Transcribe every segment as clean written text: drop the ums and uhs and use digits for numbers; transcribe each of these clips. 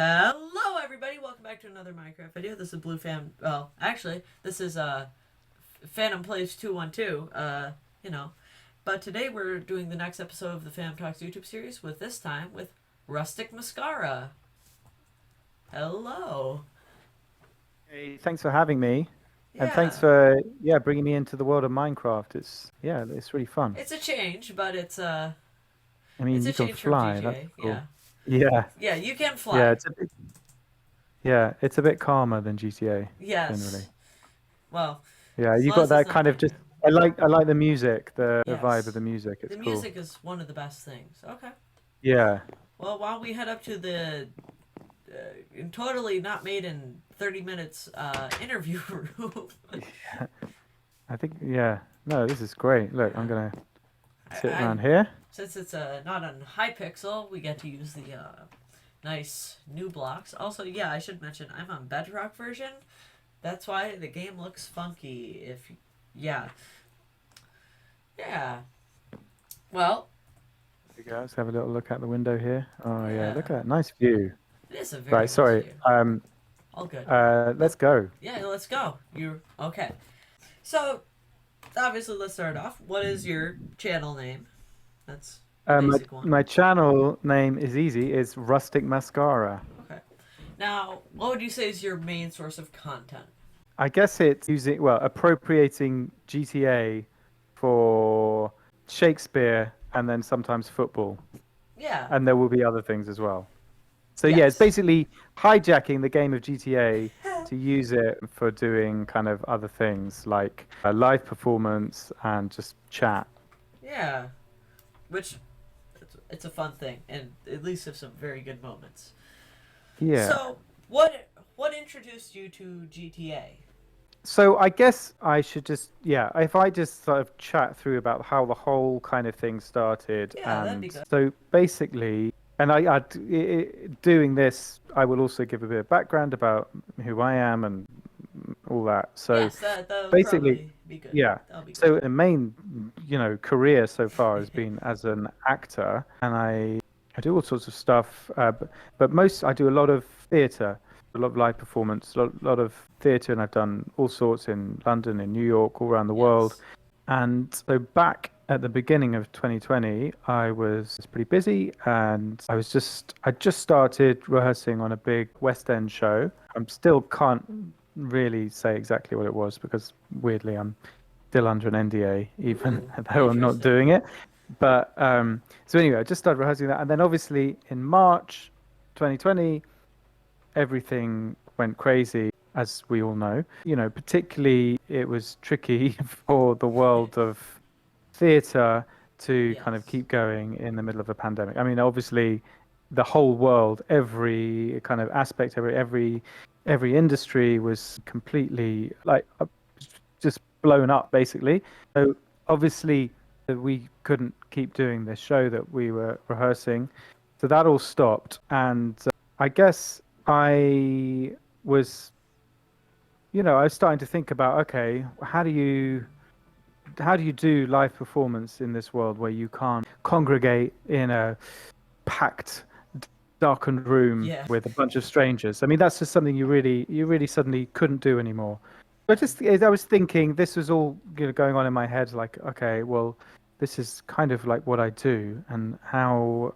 Hello, everybody. Welcome back to another Minecraft video. This is Blue Fam. Well, actually, this is Phantom Plays 212. You know, but today we're doing the next episode of the Phantom Talks YouTube series with this time with Rustic Mascara. Hello. Hey, thanks for having me, and thanks Yeah, for bringing me into the world of Minecraft. It's really fun. it's a change, but I it's mean, a you can change from fly. That's GTA. cool. Yeah, Yeah, yeah, you can yeah. fly. It's a bit calmer than GTA generally. Yes. Well, Yeah, as you long got as it's that not kind of just. Minecraft. I like the music, the vibe of Yes, the music. It's the cool. music is one of the best things. Okay. Yeah, Well, while we head up to the totally not made in 30 minutes interview room. I think No, this is great. Look, I'm gonna sit around I, here. since it's not on Hypixel, we get to use the nice new blocks. Also, yeah, I should mention I'm on Bedrock version. That's why the game looks funky. Yeah, yeah. Well, Here we go. Let's have a little look out the window here. Oh yeah, yeah, look at that nice view. it is a very Right, nice sorry. view. All good. Let's go. Yeah, let's go. You okay? So obviously, let's start off. What is your channel name? That's the My basic one. my channel name is easy. It's Rustic Mascara. Okay. Now, what would you say is your main source of content? I guess it's appropriating GTA for Shakespeare and then sometimes football, Yeah. and there will be other things as well. So yeah, it's Yes. basically hijacking the game of GTA to use it for doing kind of other things like live performance and just chat. Yeah. Which it's a fun thing, and at least have some very good moments. Yeah. So, what introduced you to GTA? So I guess I should just, if I just sort of chat through about how the whole kind of thing started. Yeah, that'd be And good. so basically, and doing this, I will also give a bit of background about who I am and all that. So Yes, that would basically, probably be good. yeah. That'll be good. So the main, career so far has been as an actor, and I do all sorts of stuff, but most I do a lot of theatre, a lot of live performance, lot of theatre, and I've done all sorts in London, in New York, all around the world. Yes. And so back at the beginning of 2020, I was pretty busy, and I just started rehearsing on a big West End show. I still can't really say exactly what it was because weirdly I'm still under an NDA, even Ooh, though I'm not interesting. doing it. But so anyway, I just started rehearsing that, and then obviously in March 2020, everything went crazy, as we all know. Particularly it was tricky for the world of theatre to kind of Yes. keep going in the middle of a pandemic. I mean, obviously, the whole world, every kind of aspect, every industry was completely like just blown up, basically. So obviously, we couldn't keep doing this show that we were rehearsing, so that all stopped. And I guess I was, I was starting to think about, okay, how do you do live performance in this world where you can't congregate in a packed, darkened room Yeah. with a bunch of strangers? I mean, that's just something you really suddenly couldn't do anymore. I was thinking this was all going on in my head, like, okay, well, this is kind of like what I do, and are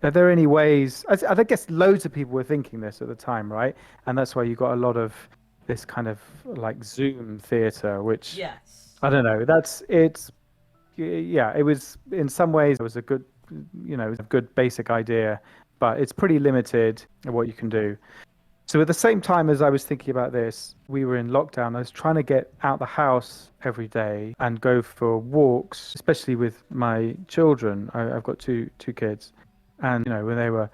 there any ways? I guess loads of people were thinking this at the time, right? And that's why you got a lot of this kind of like Zoom theater, which Yes. I don't know. Yeah, it was in some ways it was a good, it was a good basic idea, but it's pretty limited in what you can do. So at the same time as I was thinking about this, we were in lockdown. I was trying to get out the house every day and go for walks, especially with my children. I've got two kids, and when they were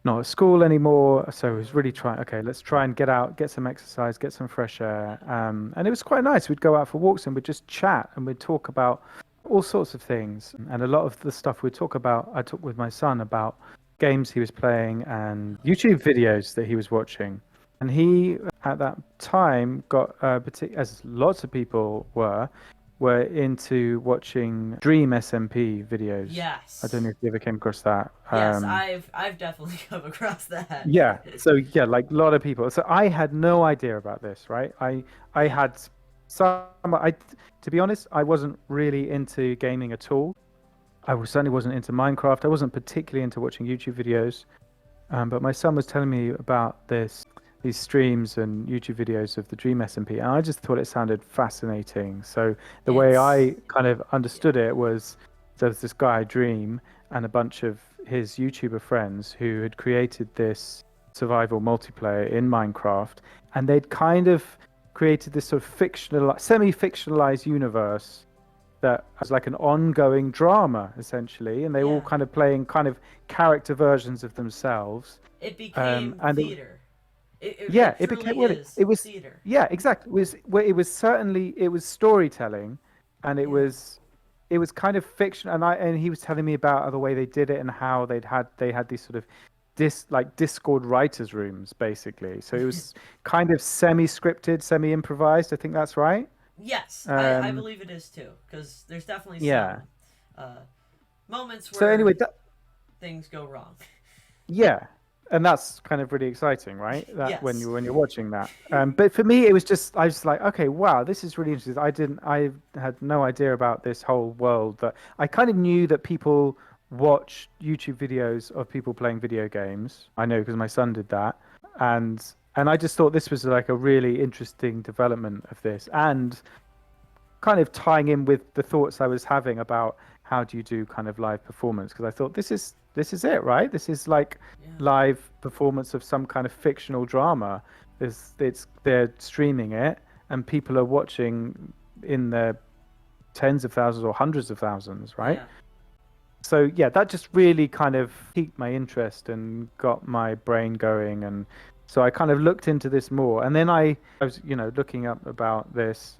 not at school anymore. So I was really trying, okay, let's try and get out, get some exercise, get some fresh air. And it was quite nice. We'd go out for walks and we'd just chat and we'd talk about all sorts of things. And a lot of the stuff we'd talk about, I talked with my son about games he was playing and YouTube videos that he was watching. And he, at that time, got, as lots of people were, were into watching Dream SMP videos. I don't know Yes. if you ever came across that. Yes, I've definitely come across that. Yeah. So yeah, like a lot of people. So I had no idea about this, right? I Yeah. had some. I to be honest, I wasn't really into gaming at all. Certainly wasn't into Minecraft. I wasn't particularly into watching YouTube videos. But my son was telling me about these streams and YouTube videos of the Dream SMP, and I just thought it sounded fascinating. So the way It's I kind of yeah. understood it was there was this guy, Dream, and a bunch of his YouTuber friends who had created this survival multiplayer in Minecraft, and they'd kind of created this sort of fictional, semi-fictionalized universe that was like an ongoing drama essentially, and they all Yeah. kind of playing kind of character versions of themselves. It became And theater. yeah, It it became truly well, is it was theater. yeah, exactly. It was certainly it was storytelling, and Yeah. it was kind of fiction. And he was telling me about the way they did it and how they had these sort of Discord writers rooms basically. So it was kind of semi-scripted, semi-improvised. I think that's right. Yes, I Um, believe it is too, because there's definitely yeah. some uh, moments So anyway, where things go wrong. yeah, and that's kind of really exciting, right? That Yes. when you're watching that. But for me, it was just I was like, okay, wow, this is really interesting. I had no idea about this whole world. That I kind of knew that people watch YouTube videos of people playing video games. I know because my son did that, and I just thought this was like a really interesting development of this, and kind of tying in with the thoughts I was having about how do you do kind of live performance, because I thought this is it, right? This is like Yeah. live performance of some kind of fictional drama. They're streaming it and people are watching in their tens of thousands or hundreds of thousands, right? Yeah. So yeah, that just really kind of piqued my interest and got my brain going, and so I kind of looked into this more. And then I was, looking up about this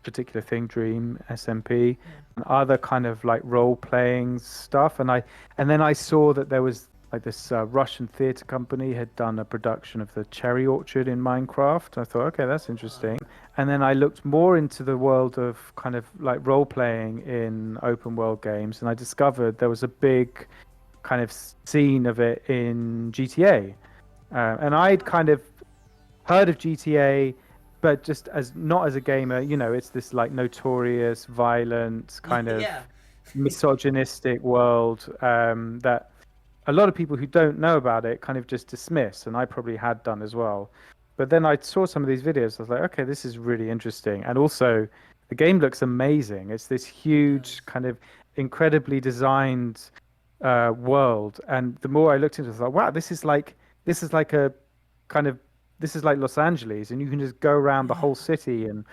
particular thing, Dream SMP, Yeah. and other kind of like role playing stuff. And then I saw that there was like this Russian theater company had done a production of the Cherry Orchard in Minecraft. I thought, okay, that's interesting. And then I looked more into the world of kind of like role playing in open world games, and I discovered there was a big kind of scene of it in GTA. And I'd kind of heard of GTA, but just as not as a gamer, it's this like notorious, violent, kind of Yeah. misogynistic world that a lot of people who don't know about it kind of just dismiss, and I probably had done as well. But then I saw some of these videos. I was like, okay, this is really interesting. And also, the game looks amazing. It's this It does. huge, kind of incredibly designed world. And the more I looked into it, I was like, wow, this is like a kind of this is like Los Angeles, and you can just go around the Yeah. whole city and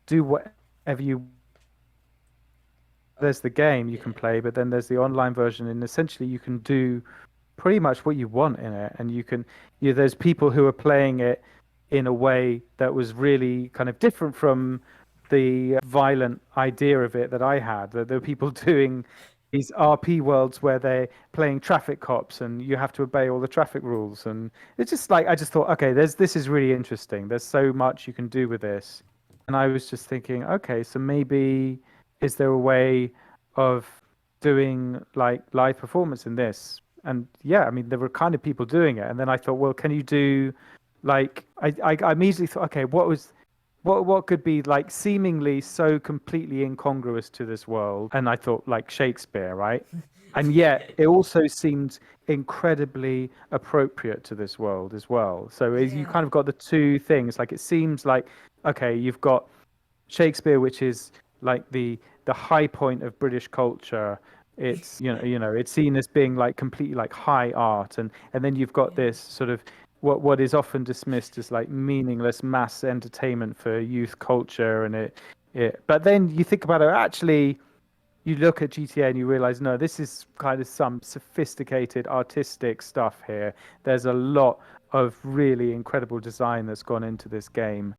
do whatever you. There's the game you Yeah. can play, but then there's the online version, and essentially you can do pretty much what you want in it, and there's people who are playing it in a way that was really kind of different from the violent idea of it that I had. There were people doing these RP worlds where they're playing traffic cops and you have to obey all the traffic rules, and it's just like I just thought, okay, this is really interesting. There's so much you can do with this, and I was just thinking, okay, so maybe is there a way of doing like live performance in this? And yeah, I mean, there were kind of people doing it. And then I thought, well, can you do like I immediately thought, okay, what could be like seemingly so completely incongruous to this world? And I thought like Shakespeare, right? And yet it also seemed incredibly appropriate to this world as well. So you Yeah. kind of got the two things. Like it seems like okay, you've got Shakespeare, which is like the high point of British culture. It's it's seen as being like completely like high art, and then you've got Yeah. this sort of what is often dismissed as like meaningless mass entertainment for youth culture, and it. But then you think about it, actually, you look at GTA and you realize no, this is kind of some sophisticated artistic stuff here. There's a lot of really incredible design that's gone into this game.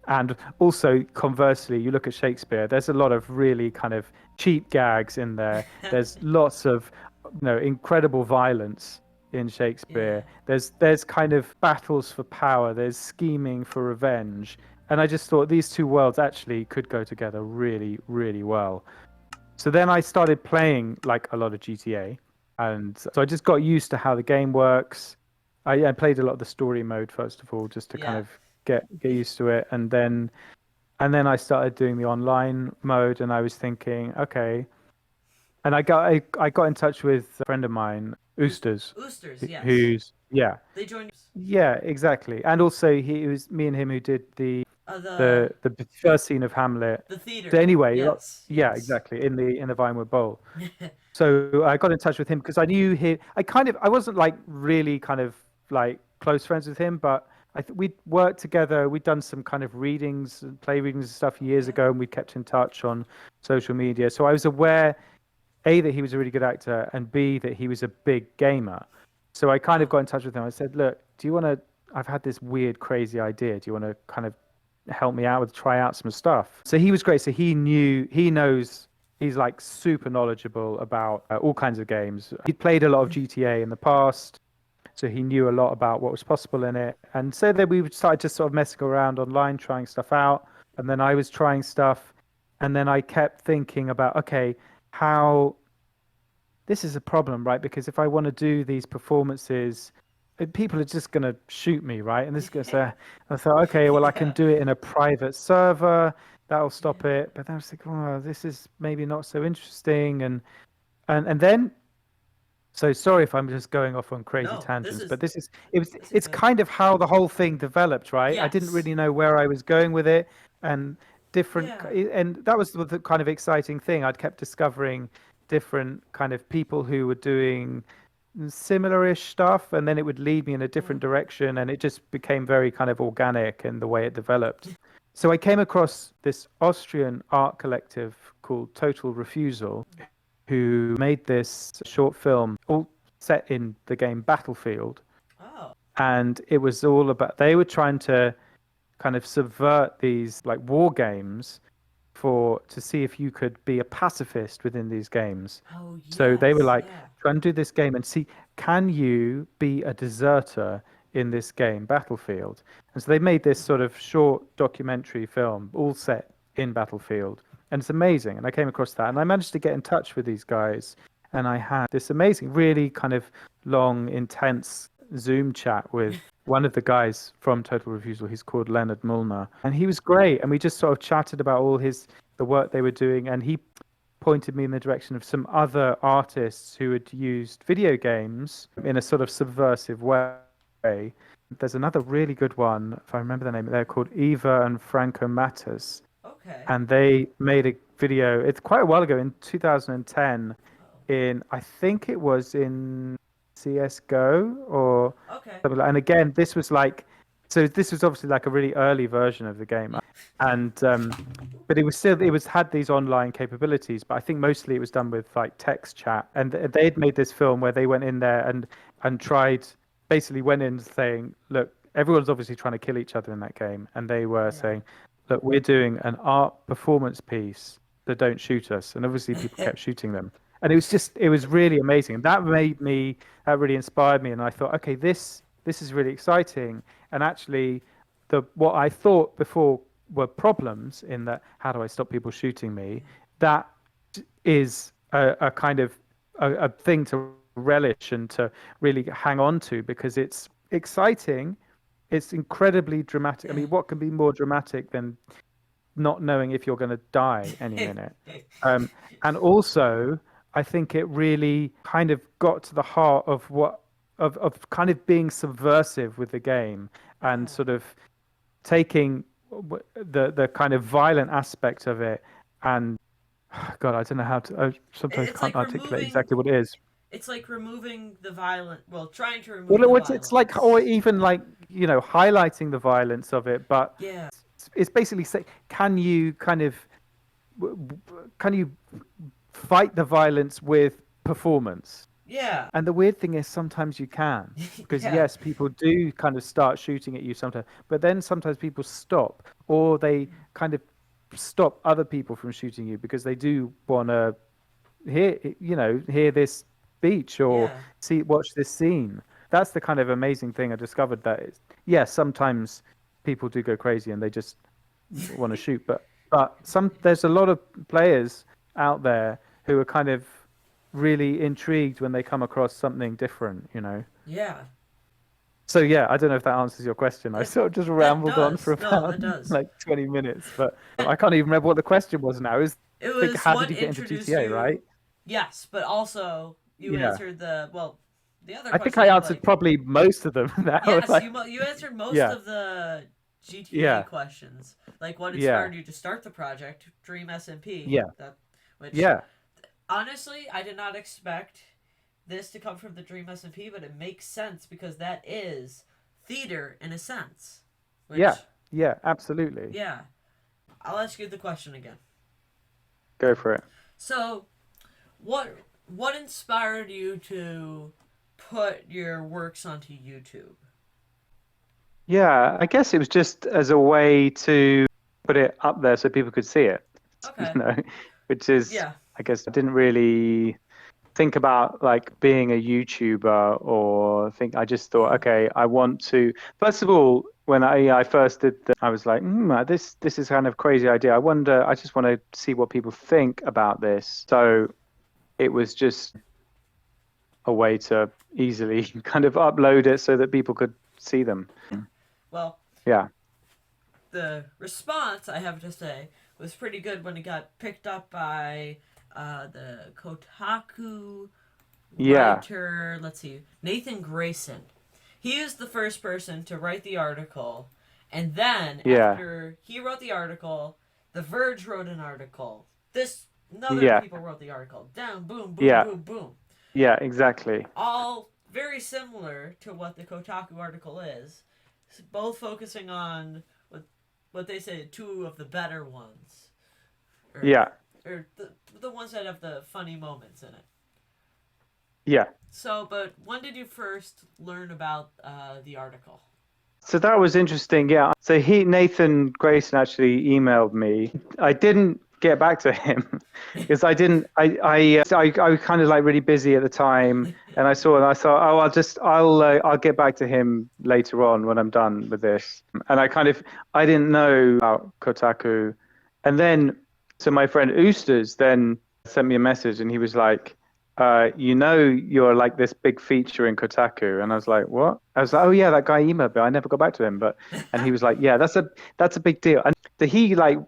And also, conversely, you look at Shakespeare, there's a lot of really kind of cheap gags in there. There's lots of, incredible violence in Yeah. Shakespeare. There's kind of battles for power. There's scheming for revenge. And I just thought these two worlds actually could go together really, really well. So then I started playing like a lot of GTA, and so I just got used to how the game works. I played a lot of the story mode first of all, just to kind Yeah. of get used to it, and then I started doing the online mode, and I was thinking, okay. And I got in touch with a friend of mine, Oosters, Oosters, yes. who's yeah, They joined yeah, exactly. And also it was me and him who did the uh, the the the first scene of Hamlet. the theater. So anyway, Yes, yeah, yes. exactly, in the Vinewood Bowl. So I got in touch with him because I knew he. I wasn't like really kind of like close friends with him, but we'd worked together. We'd done some kind of readings, play readings and stuff years Yeah. ago, and we kept in touch on social media. So I was aware, A, that he was a really good actor, and B, that he was a big gamer. So I kind of Oh, got in touch with him. I said, look, do you want to? I've had this weird, crazy idea. Do you want to kind of help me out with try out some stuff? So he was great. So he knows, he's like super knowledgeable about all kinds of games. He'd played a lot of GTA in the past, so he knew a lot about what was possible in it. And so then we started just sort of messing around online, trying stuff out. And then I was trying stuff. And then I kept thinking about, okay, how this is a problem, right? Because if I want to do these performances, people are just going to shoot me, right? And this is going to say, I thought, okay, well, I can yeah. do it in a private server. That'll Yeah. stop it. But then I was like, oh, this is maybe not so interesting. And then, so sorry if I'm just going off on crazy No, tangents, but this is it's good. kind of how the whole thing developed, right? I didn't Yes. really know where I was going with it, and Yeah. and that was the kind of exciting thing. I'd kept discovering different kind of people who were doing similar-ish stuff, and then it would lead me in a Yeah. different direction, and it just became very kind of organic in the way it developed. So I came across this Austrian art collective called Total Refusal, who made this short film all set in the game Battlefield. Oh. And it was all about, they were trying to kind of subvert these like war games to see if you could be a pacifist within these games. Oh So they were yes. like, Yeah. try and do this game and see, can you be a deserter in this game, Battlefield? And so they made this sort of short documentary film, all set in Battlefield. And it's amazing. And I came across that. And I managed to get in touch with these guys. And I had this amazing, really kind of long, intense Zoom chat with one of the guys from Total Refusal. He's called Leonard Mulner. And he was great. And we just sort of chatted about the work they were doing. And he pointed me in the direction of some other artists who had used video games in a sort of subversive way. There's another really good one, if I remember the name. They're called Eva and Franco Matas, Okay. and they made a video. It's quite a while ago, in 2010. Oh. I think it was in CS:GO or Okay. something like. And again, this was like, so this was obviously like a really early version of the game, and but it had these online capabilities. But I think mostly it was done with like text chat, and they had made this film where they went in there and tried, basically went in saying, look, everyone's obviously trying to kill each other in that game, and they were Yeah. saying, look, we're doing an art performance piece, so don't shoot us. And obviously people kept shooting them, and it was really amazing. And that really inspired me, and I thought, okay, this is really exciting. And actually, what I thought before were problems in that, how do I stop people shooting me? That is a kind of a thing to relish and to really hang on to, because it's exciting. It's incredibly dramatic. I Yeah. mean, what can be more dramatic than not knowing if you're going to die any minute? And also, I think it really kind of got to the heart of of kind of being subversive with the game, and Yeah. sort of taking the kind of violent aspect of it, and God, I don't know how to. I sometimes It's can't like articulate removing. exactly what it is. It's like removing the violent. Well, trying to remove the Well, it's like, or violence. even like, highlighting the violence of it, but Yeah. it's basically say, can you fight the violence with performance? Yeah. And the weird thing is, sometimes you can, because Yeah. yes, people do kind of start shooting at you sometimes, but then sometimes people stop, or they kind of stop other people from shooting you because they do want to hear this speech or Yeah. watch this scene. That's the kind of amazing thing I discovered, that yes, sometimes people do go crazy and they just want to shoot. But there's a lot of players out there who are kind of really intrigued when they come across something different, you know. Yeah, So yeah, I don't know if that answers your question. I that sort of just that rambled on for does. No, about that does. like 20 minutes, but I can't even remember what the question was now. It Think, was how did what you get into introduced GTA, right? you. Yes, but also you Yeah. answered the other I think question I you answered like. probably most of them now. Yes, Like, you answered most yeah, of the GTA yeah, questions, like what yeah, inspired you to start the project, Dream SMP. yeah, That, which yeah, honestly I did not expect this to come from the Dream SMP, but it makes sense because that is theater in a sense. Which, yeah, yeah, absolutely. yeah, I'll ask you the question again. Go for it. So, what inspired you to put your works onto YouTube? Yeah, I guess it was just as a way to put it up there so people could see it, you Okay. know, which is, Yeah. I guess, I didn't really think about like being a YouTuber or think I just thought, okay, I want to. First of all, when I first did I was like, this is kind of crazy idea. I just want to see what people think about this. So it was just a way to easily kind of upload it so that people could see them. Well, Yeah. the response I have to say was pretty good when it got picked up by the Kotaku Yeah. writer. Let's see, Nathan Grayson. He is the first person to write the article, and then Yeah. after he wrote the article, The Verge wrote an article. This Other Yeah. people wrote the article. Down, boom, boom, Yeah. boom, boom. Yeah, exactly. All very similar to what the Kotaku article is. Both focusing on what they say two of the better ones, or Yeah. the ones that have the funny moments in it. Yeah. So, but when did you first learn about the article? So that was interesting. Yeah. So Nathan Grayson actually emailed me. I didn't get back to him because I was kind of like really busy at the time, and I saw and I thought, oh, I'll get back to him later on when I'm done with this. And I didn't know about Kotaku, and then so my friend Oosters then sent me a message, and he was like, you're like this big feature in Kotaku. And I was like, what? I was like, oh yeah, that guy emailed me. I never got back to him, and he was like, yeah, that's a big deal. And he like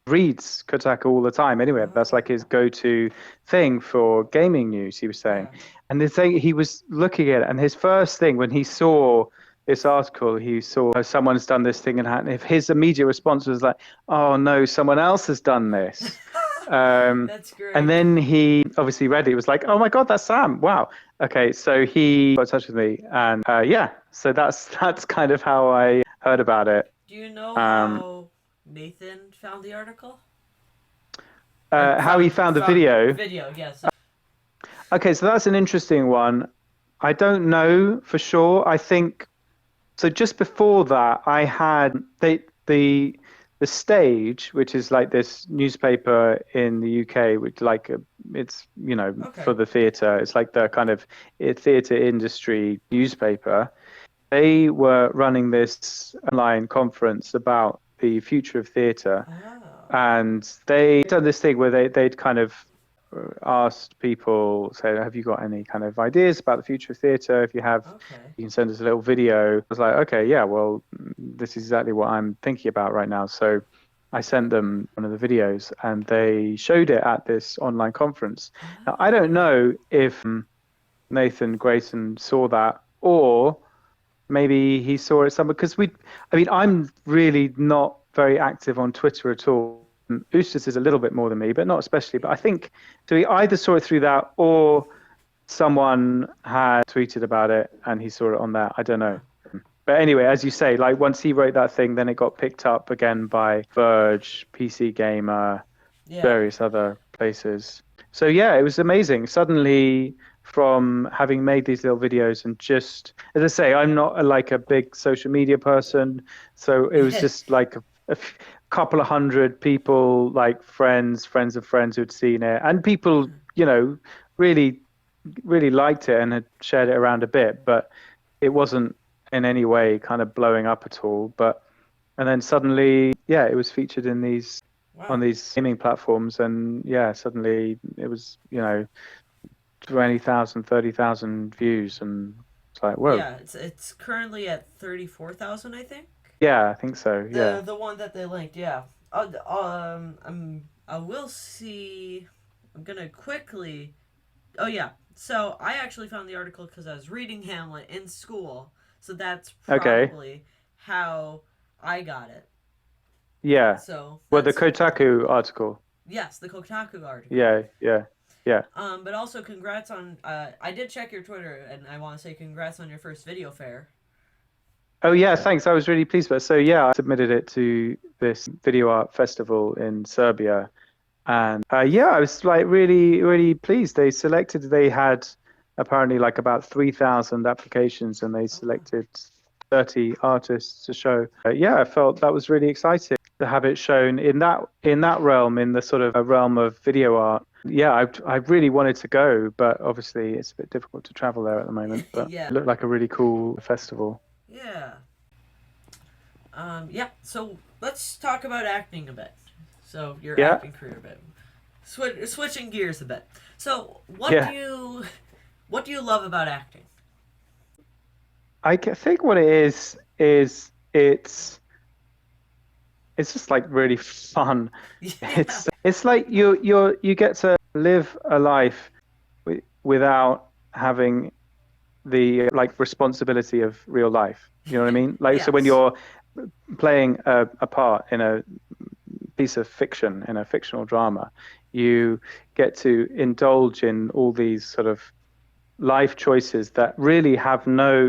reads Kotaku all the time anyway. That's like his go-to thing for gaming news, he was saying. Yeah. And the thing, he was looking at it, and his first thing when he saw this article, he saw someone's done this thing, and if his immediate response was like, oh no, someone else has done this. That's great. And then he obviously read it. He was like, "Oh my God, that's Sam! Wow." Okay, so he got in touch with me, and yeah, so that's kind of how I heard about it. Do you know Um, how Nathan found the article? how he found the video. Video, yes. Okay, so that's an interesting one. I don't know for sure. I think so. Just before that, I had the Stage, which is like this newspaper in the UK, which it's Okay. for the theatre. It's like the kind of theatre industry newspaper. They were running this online conference about the future of theatre, Oh. and they done this thing where they'd kind of asked people, say, have you got any kind of ideas about the future of theatre? If you have, Okay. you can send us a little video. I was like, okay, yeah, well, this is exactly what I'm thinking about right now. So I sent them one of the videos, and they showed it at this online conference. Now, I don't know if Nathan Grayson saw that, or maybe he saw it somewhere, because I'm really not very active on Twitter at all. Eustace is a little bit more than me, but not especially. But I think so he either saw it through that, or someone had tweeted about it and he saw it on that. I don't know. But anyway, as you say, like once he wrote that thing, then it got picked up again by Verge, PC Gamer, Yeah. various other places. So yeah, it was amazing. Suddenly, from having made these little videos and just, as I say, I'm not like a big social media person, so it was just like a couple of hundred people, like friends of friends who'd seen it, and people, really, really liked it and had shared it around a bit, but it wasn't in any way kind of blowing up at all. But And then suddenly, yeah, it was featured in these on Wow. these streaming platforms, and yeah, suddenly it was 20,000, 30,000 views, and it's like, whoa. Yeah, it's currently at 34,000, I think. Yeah, I think so. The Yeah. the one that they linked, yeah. I will see. I'm gonna quickly. Oh yeah. So I actually found the article because I was reading Hamlet in school. So that's Okay. probably how I got it. Yeah. So Well, the that's Kotaku article. yes, the Kotaku article. Yeah, yeah, yeah. But also congrats on. I did check your Twitter, and I want to say congrats on your first video fair. Oh yeah, thanks. I was really pleased with it. So yeah, I submitted it to this video art festival in Serbia, and yeah, I was like really, really pleased. They had apparently like about 3,000 applications, and they Oh wow. selected 30 artists to show. Yeah, I felt that was really exciting to have it shown in that realm, in the sort of a realm of video art. Yeah, I really wanted to go, but obviously it's a bit difficult to travel there at the moment. But Yeah. it looked like a really cool festival. Yeah. Yeah. So let's talk about acting a bit. So your Yeah, acting career a bit. Switching gears a bit. So yeah. what do you love about acting? Think what it is it's just like really fun. Yeah. It's like you get to live a life without having the like responsibility of real life. You know what I mean? Like so when Yes. you're playing a part in a piece of fiction in a fictional drama, you get to indulge in all these sort of life choices that really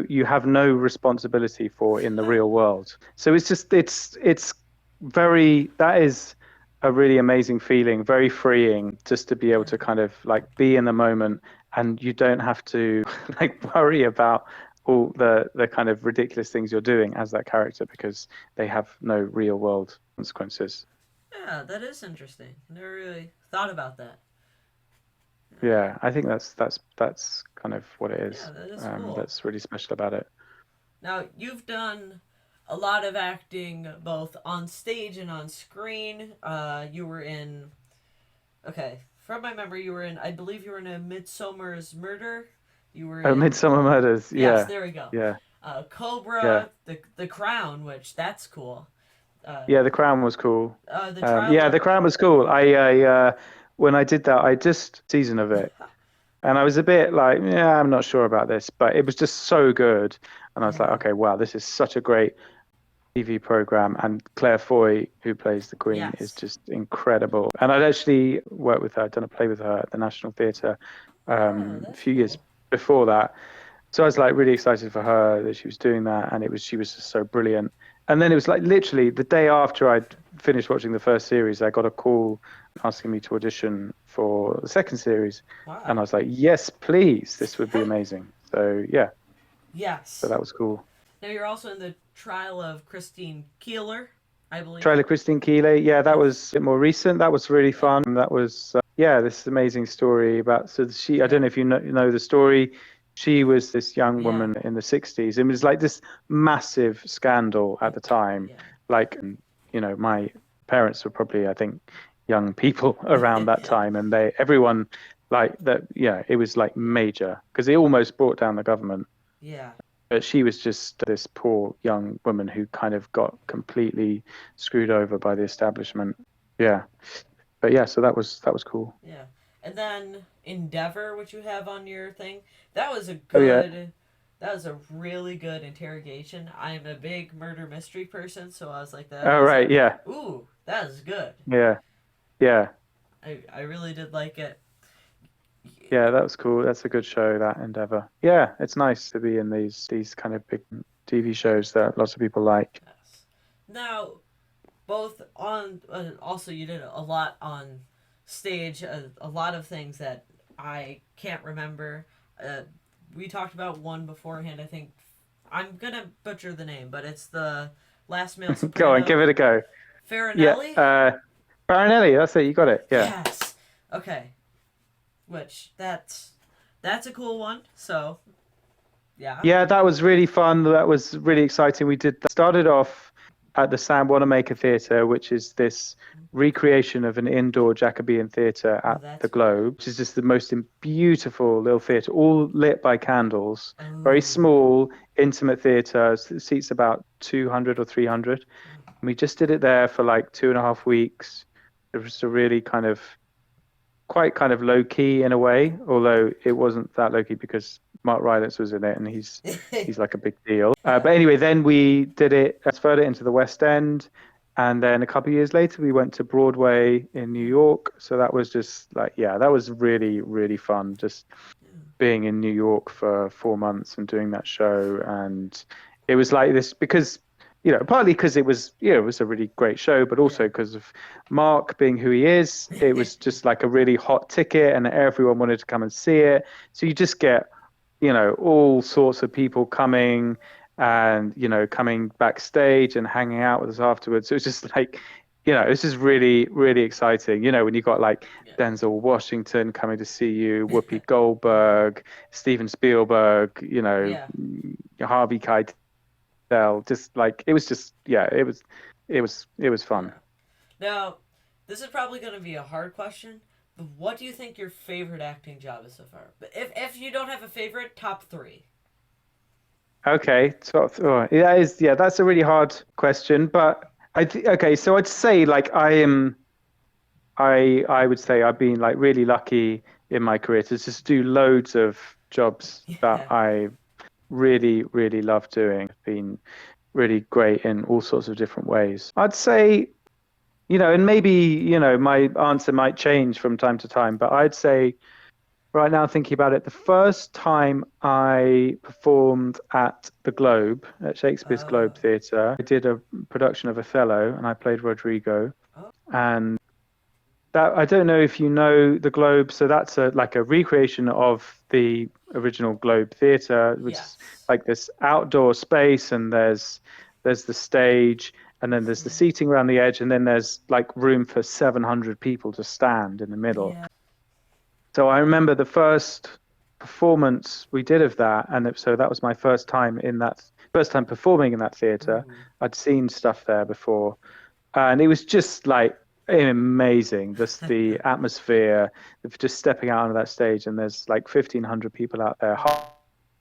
you have no responsibility for in the real world. So it's very that is a really amazing feeling, very freeing just to be able Yeah. to kind of like be in the moment, and you don't have to like worry about all the kind of ridiculous things you're doing as that character because they have no real world consequences. Yeah, that is interesting. Never really thought about that. Yeah, I think that's kind of what it Yeah, is. that is cool. That's really special about it. Now, you've done a lot of acting both on stage and on screen. You were in, okay, from my memory, you were in, I believe you were in a Midsommar's Murder. You were Oh, in, Midsummer Murders. yes, Yeah, there we go. yeah, yeah, Cobra, the Crown, which that's cool. Uh, yeah. The Crown was cool. the trial Yeah, of, The Crown was cool. When I did that, I just season of it, and I was a bit like, yeah, I'm not sure about this, but it was just so good, and I was like, yeah, okay, wow, this is such a great TV program, and Claire Foy, who plays the Queen, is yes. just incredible. And I'd actually worked with her, done a play with her at the National Theatre Oh, a that's few years cool. before that. So I was like really excited for her that she was doing that, and she was just so brilliant. And then it was like literally the day after I'd finished watching the first series, I got a call asking me to audition for the second series, and I Wow. was like, yes, please, this would be amazing. So yeah, so Yes. that was cool. Now you're also in the trial of Christine Keeler, I believe. Trailer Christine Keeley, yeah, that Yes. was a bit more recent. That was really Yeah. fun. That was yeah, this amazing story about I Yeah. don't know if you know the story. She was this young Yeah. woman in the 60s. It was like this massive scandal at the time. Yeah. Like, my parents were probably, I think, young people around that time, and everyone like that. Yeah, it was like major because it almost brought down the government. Yeah. But she was just this poor young woman who kind of got completely screwed over by the establishment. Yeah, but yeah, so that was cool. Yeah. And then Endeavor, which you have on your thing, that was a Oh yeah. good, that was a really good interrogation. I'm a big murder mystery person, so I was like, that Oh was right. Yeah. ooh, that is good. Yeah. Yeah. I really did like it. Yeah. That was cool. That's a good show. That Endeavor. Yeah, it's nice to be in these kind of big TV shows that lots of people like. Yes. Now, both on, also you did a lot on stage, a lot of things that I can't remember. Uh, we talked about one beforehand. I think I'm gonna butcher the name, but it's the last male Go on, give soprano, it a go. Yeah. Farinelli. Farinelli. That's it. You got it. Yeah. Yes. Okay. Which that's a cool one. So yeah. Yeah, that was really fun. That was really exciting. We did started off at the Sam Wanamaker Theatre, which is this recreation of an indoor Jacobean theatre Oh, at the that's cool. Globe, which is just the most beautiful little theatre, all lit by candles. Very Oh, small, intimate theatre, seats about 200 or 300. wow. And we just did it there for like 2.5 weeks. It was a really quite kind of low key in a way, although it wasn't that low key because Mark Rylance was in it and he's like a big deal. Yeah. But anyway, then we did it, transferred it into the West End, and then a couple of years later we went to Broadway in New York. So that was just like, yeah, that was really, really fun. Just being in New York for 4 months and doing that show, and it was like this because partly because it was it was a really great show, but also because of Mark being who he is. It was just like a really hot ticket, and everyone wanted to come and see it. So you just get all sorts of people coming and coming backstage and hanging out with us afterwards. So it's just like it's just really, really exciting. When you got like Denzel Washington coming to see you, Whoopi Goldberg, Steven Spielberg, Yeah. Harvey Keitel. Just like it was just it was fun. Now, this is probably going to be a hard question, but what do you think your favorite acting job is so far? But if you don't have a favorite, top three. Okay, so that's a really hard question, but okay, so I'd say like I would say I've been like really lucky in my career to just do loads of jobs Yeah. that I really, really love doing. Been really great in all sorts of different ways. I'd say, and maybe, my answer might change from time to time, but I'd say right now, thinking about it, the first time I performed at the Globe, at Shakespeare's Uh, Globe Theatre, I did a production of Othello and I played Rodrigo. oh, And that, I don't know if you know the Globe, so that's like a recreation of the original Globe Theatre, which is yes. like this outdoor space, and there's the stage, and then there's the seating around the edge, and then there's like room for 700 people to stand in the middle. Yeah. So I remember the first performance we did of that, and so that was my first time performing in that theatre. Ooh. I'd seen stuff there before, and it was just like amazing. Just the atmosphere of just stepping out onto that stage, and there's like 1,500 people out there. Half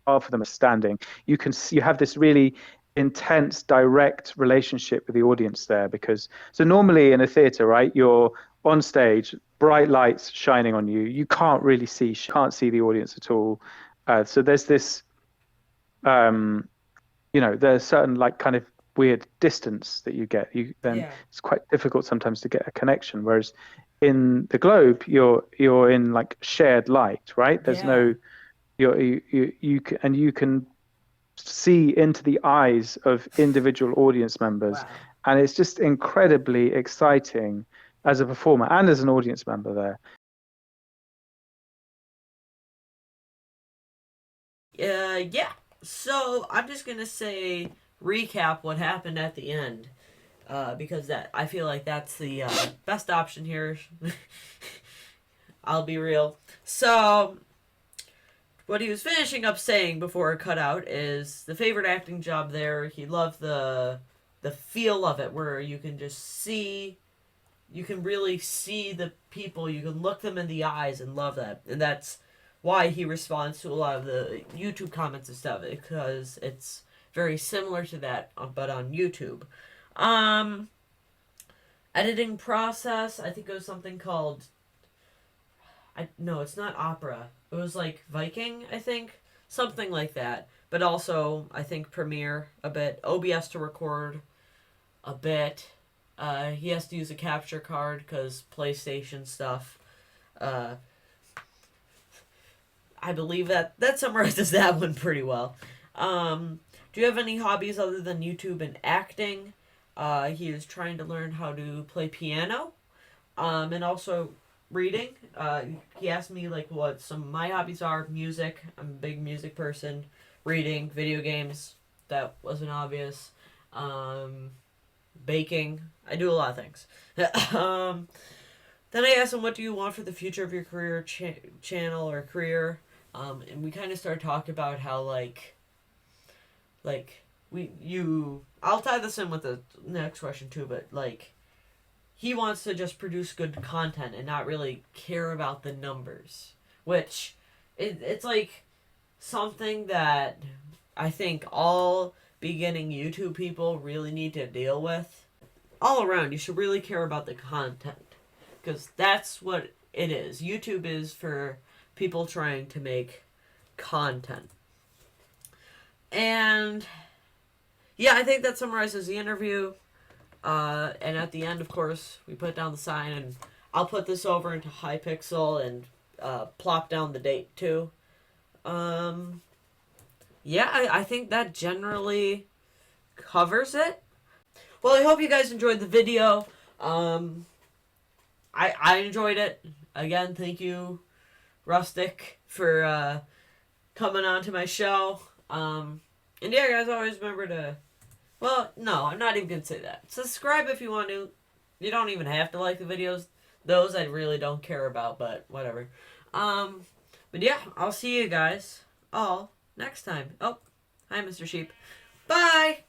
of them are standing. You have this really intense, direct relationship with the audience there because so normally in a theatre, right, you're on stage, bright lights shining on you. You can't see the audience at all. So there's this, there's certain like kind of weird distance that you get. Then Yeah. it's quite difficult sometimes to get a connection. Whereas in the Globe, you're in like shared light, right? There's Yeah. no you can see into the eyes of individual audience members, Wow. and it's just incredibly exciting as a performer and as an audience member there. Yeah. So I'm just gonna say recap what happened at the end, because that I feel like that's the best option here. I'll be real. So what he was finishing up saying before it cut out is the favorite acting job there. He loved the feel of it, where you can just see, you can really see the people. You can look them in the eyes and love that, and that's why he responds to a lot of the YouTube comments and stuff, because it's very similar to that, but on YouTube. Um, Editing process, I think it was something called, I no, it's not opera. It was like Viking, I think, something like that. But also, I think Premiere a bit, OBS to record a bit. He has to use a capture card because PlayStation stuff. Uh, I believe that summarizes that one pretty well. Do you have any hobbies other than YouTube and acting? He is trying to learn how to play piano, and also reading. He asked me like what some of my hobbies are. Music. I'm a big music person. Reading, video games. That wasn't obvious. Um, Baking. I do a lot of things. um, then I asked him, "What do you want for the future of your career, channel or career?" And we kind of started talking about how like I'll tie this in with the next question too, but like, he wants to just produce good content and not really care about the numbers, which it's like something that I think all beginning YouTube people really need to deal with. All around, you should really care about the content, because that's what it is. YouTube is for people trying to make content. And yeah, I think that summarizes the interview. And at the end, of course, we put down the sign, and I'll put this over into Hypixel and plop down the date too. Yeah, I think that generally covers it. Well, I hope you guys enjoyed the video. I enjoyed it. Again, thank you, Rustic, for coming on to my show. And yeah, guys, always remember to... Well, no, I'm not even going to say that. Subscribe if you want to. You don't even have to like the videos. Those I really don't care about, but whatever. But yeah, I'll see you guys all next time. Oh, hi, Mr. Sheep. Bye!